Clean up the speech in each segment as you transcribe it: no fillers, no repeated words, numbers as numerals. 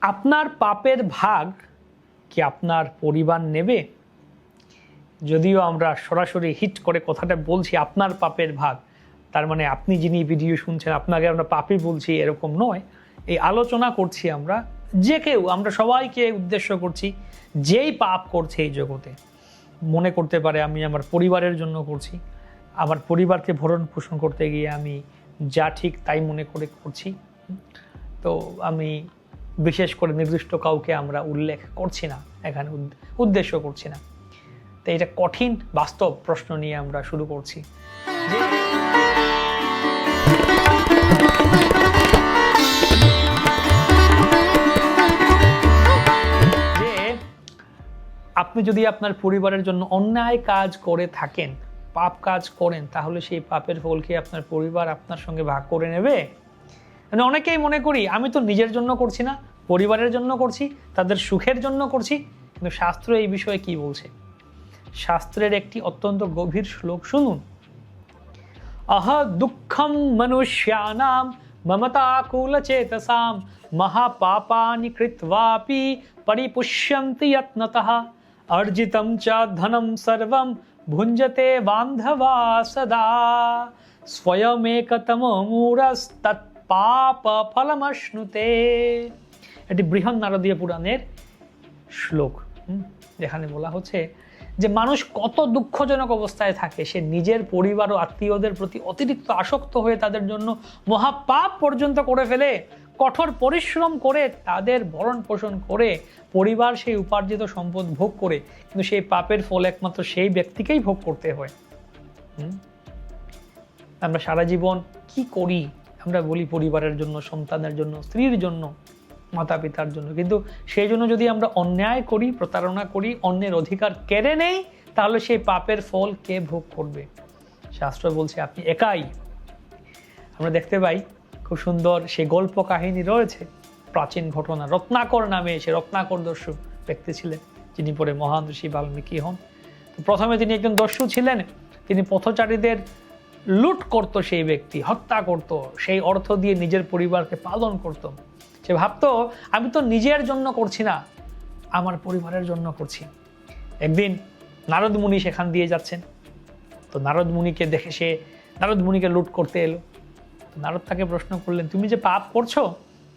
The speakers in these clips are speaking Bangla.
আপনার পাপের ভাগ কি আপনার পরিবার নেবে? যদিও আমরা সরাসরি হিট করে কথাটা বলছি আপনার পাপের ভাগ, তার মানে আপনি যিনি ভিডিও শুনছেন আপনাকে আমরা পাপই বলছি এরকম নয়। এই আলোচনা করছি আমরা যে কেউ, আমরা সবাইকে উদ্দেশ্য করছি, যেই পাপ করছে এই জগতে মনে করতে পারে আমি আমার পরিবারের জন্য করছি, আমার পরিবারকে ভরণ পোষণ করতে গিয়ে আমি যা ঠিক তাই মনে করে করছি, তো আমি বিশেষ করে নির্দিষ্ট কাউকে আমরা উল্লেখ করছি না, এখানে উদ্দেশ্য করছি না। তো এটা কঠিন বাস্তব প্রশ্ন নিয়ে আমরা শুরু করছি যে আপনি যদি আপনার পরিবারের জন্য অন্যায় কাজ করে থাকেন, পাপ কাজ করেন, তাহলে সেই পাপের ফলকে আপনার পরিবার আপনার সঙ্গে ভাগ করে নেবে? মানে অনেকেই মনে করি আমি তো নিজের জন্য করছি না, পরিবারের জন্য করছি, তাদের সুখের জন্য করছি। কিন্তু শাস্ত্র এই বিষয়ে কি বলছে? শাস্ত্রের একটি অত্যন্ত গভীর শ্লোক শুনুন। আহ দুঃখম মনুষ্যানাম মমতাকুল চেতসাম মহাপাপানি কৃত্বাপি পরিপুষ্যন্তি যত্নতঃ অর্জিতম চ ধনম সর্বম ভুঞ্জতে বান্ধবা সদা স্বয়মেকতমো মূঢ়স্তৎ পাপ ফলমশ্নুতে। এটি বৃহৎ নারদীয় পুরাণের শ্লোক, যেখানে বলা হচ্ছে যে মানুষ কত দুঃখজনক অবস্থায় থাকে, সে নিজের পরিবার ও আত্মীয়দের প্রতি অতিরিক্ত আসক্ত হয়ে তাদের জন্য মহাপাপ পর্যন্ত করে ফেলে, কঠোর পরিশ্রম করে তাদের ভরণ পোষণ করে পরিবার সেই উপার্জিত সম্পদ ভোগ করে, কিন্তু সেই পাপের ফল একমাত্র সেই ব্যক্তিকেই ভোগ করতে হয়। আমরা সারা জীবন কি করি? আমরা বলি পরিবারের জন্য, সন্তানের জন্য, স্ত্রীর জন্য, মাতা পিতার জন্য, কিন্তু সেই জন্য যদি আমরা অন্যায় করি, প্রতারণা করি, অন্যের অধিকার কেড়ে নেই, তাহলে সেই পাপের ফল কে ভোগ করবে? শাস্ত্র বলছে আপনি একাই। আমরা দেখতে পাই খুব সুন্দর সেই গল্প কাহিনী রয়েছে, প্রাচীন ঘটনা। রত্নাকর নামে সে রত্নাকর দস্যু ব্যক্তি ছিলেন, যিনি পরে মহান ঋষি বাল্মীকি হন। তো প্রথমে তিনি একজন দস্যু ছিলেন, তিনি পথচারীদের লুট করত, সেই ব্যক্তি হত্যা করত, সেই অর্থ দিয়ে নিজের পরিবারকে পালন করত। সে ভাবতো আমি তো নিজের জন্য করছি না, আমার পরিবারের জন্য করছি। একদিন নারদ মুনি সেখান দিয়ে যাচ্ছেন, তো নারদ মুনিকে দেখে সে নারদ মুনিকে লুট করতে এলো। নারদ তাকে প্রশ্ন করলেন, তুমি যে পাপ করছো,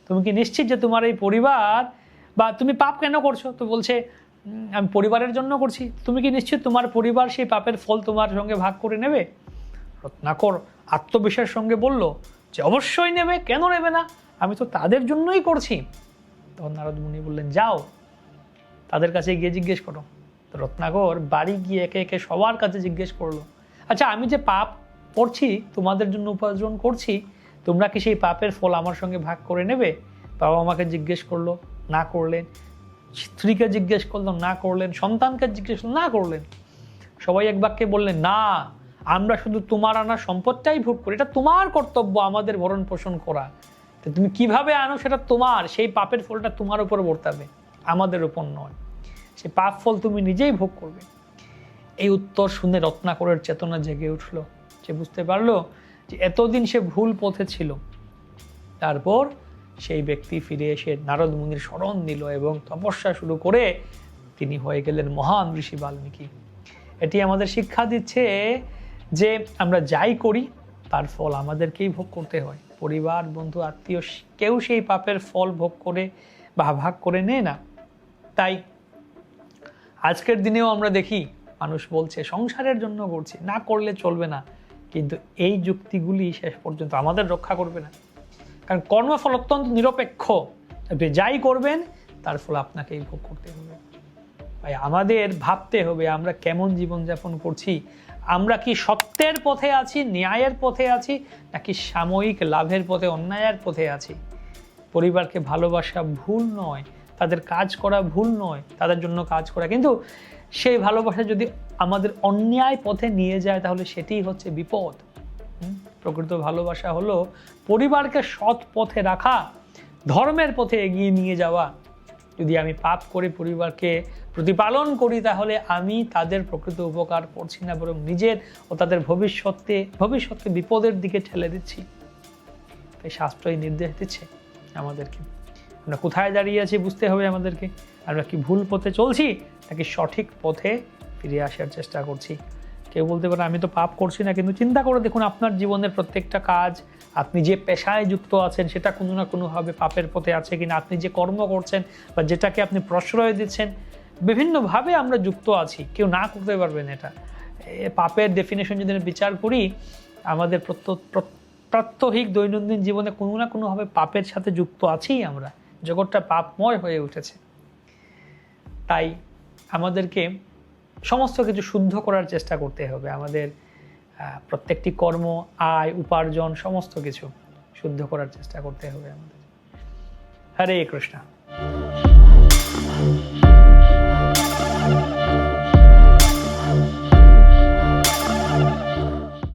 তুমি কি নিশ্চিত যে তোমার এই পরিবার, বা তুমি পাপ কেন করছো? তো বলছে আমি পরিবারের জন্য করছি। তুমি কি নিশ্চিত তোমার পরিবার সেই পাপের ফল তোমার সঙ্গে ভাগ করে নেবে? রত্নাকর আত্মবিশ্বাসের সঙ্গে বলল যে অবশ্যই নেবে, কেন নেবে না, আমি তো তাদের জন্যই করছি। তখন নারদ মুনি বললেন যাও তাদের কাছে গিয়ে জিজ্ঞেস করো। তো রত্নাকর বাড়ি গিয়ে একে একে সবার কাছে জিজ্ঞেস করলো, আচ্ছা আমি যে পাপ করছি, তোমাদের জন্য উপার্জন করছি, তোমরা কি সেই পাপের ফল আমার সঙ্গে ভাগ করে নেবে? বাবা আমাকে জিজ্ঞেস করলো, না করলেন। স্ত্রীকে জিজ্ঞেস করলো, না করলেন। সন্তানকে জিজ্ঞেস করলো, না করলেন। সবাই এক বাক্যে বললেন, না, আমরা শুধু তোমার আনা সম্পদটাই ভোগ করি, এটা তোমার কর্তব্য আমাদের ভরণ পোষণ করা। তো তুমি কিভাবে আনো সেটা তোমার, সেই পাপের ফলটা তোমার উপর বর্তাবে, আমাদের উপর নয়। সেই পাপ ফল তুমি নিজেই ভোগ করবে। এই উত্তর শুনে রত্নাকরের চেতনা জেগে উঠল। সে বুঝতে পারলো যে এতদিন সে ভুল পথে ছিল। তারপর সেই ব্যক্তি ফিরে এসে নারদ মুনির শরণ নিল এবং তপস্যা শুরু করে তিনি হয়ে গেলেন মহান ঋষি বাল্মীকি। এটি আমাদের শিক্ষা দিচ্ছে যে আমরা যাই করি তার ফল আমাদেরকেই ভোগ করতে হয়। পরিবার, বন্ধু, আত্মীয় কেউ সেই পাপের ফল ভোগ করে বা ভাগ করে নেয় না। তাই আজকের দিনেও আমরা দেখি মানুষ বলছে সংসারের জন্য করছি, না করলে চলবে না, কিন্তু এই যুক্তিগুলি শেষ পর্যন্ত আমাদের রক্ষা করবে না। কারণ কর্মফল অত্যন্ত নিরপেক্ষ, আপনি যাই করবেন তার ফল আপনাকেই ভোগ করতে হবে। তাই আমাদের ভাবতে হবে আমরা কেমন জীবনযাপন করছি, আমরা কি সত্যের পথে আছি, ন্যায়ের পথে আছি, নাকি সাময়িক লাভের পথে, অন্যায়ের পথে আছি। পরিবারকে ভালোবাসা ভুল নয়, তাদের কাজ করা ভুল নয়, তাদের জন্য কাজ করা, কিন্তু সেই ভালোবাসা যদি আমাদের অন্যায় পথে নিয়ে যায় তাহলে সেটাই হচ্ছে বিপদ। প্রকৃত ভালোবাসা হলো পরিবারকে সৎ পথে রাখা, ধর্মের পথে এগিয়ে নিয়ে যাওয়া। যদি আমি পাপ করে পরিবারকে প্রতিপালন করি তাহলে আমি তাদের প্রকৃত উপকার করছি না, বরং নিজের ও তাদের ভবিষ্যৎকে বিপদের দিকে ঠেলে দিচ্ছি। তাই শাস্ত্রই নির্দেশ দিচ্ছে আমাদেরকে আমরা কোথায় দাঁড়িয়ে আছি বুঝতে হবে আমাদেরকে। আমরা কি ভুল পথে চলছি নাকি সঠিক পথে ফিরে আসার চেষ্টা করছি। কেউ বলতে পারে আমি তো পাপ করছি না, কিন্তু চিন্তা করে দেখুন আপনার জীবনের প্রত্যেকটা কাজ, আপনি যে পেশায় যুক্ত আছেন সেটা কোনো না কোনোভাবে পাপের পথে আছে কিনা, আপনি যে কর্ম করছেন বা যেটাকে আপনি প্রশ্রয় দিচ্ছেন, বিভিন্নভাবে আমরা যুক্ত আছি, কেউ না করতে পারবেন এটা। পাপের ডেফিনেশন যদি বিচার করি, আমাদের প্রাত্যহিক দৈনন্দিন জীবনে কোনো না কোনোভাবে পাপের সাথে যুক্ত আছি আমরা, জগৎটা পাপময় হয়ে উঠেছে। তাই আমাদেরকে সমস্ত কিছু শুদ্ধ করার চেষ্টা করতে হবে, আমাদের প্রত্যেকটি কর্ম, আয়, উপার্জন সমস্ত কিছু শুদ্ধ করার চেষ্টা করতে হবে আমাদের। হরে কৃষ্ণ।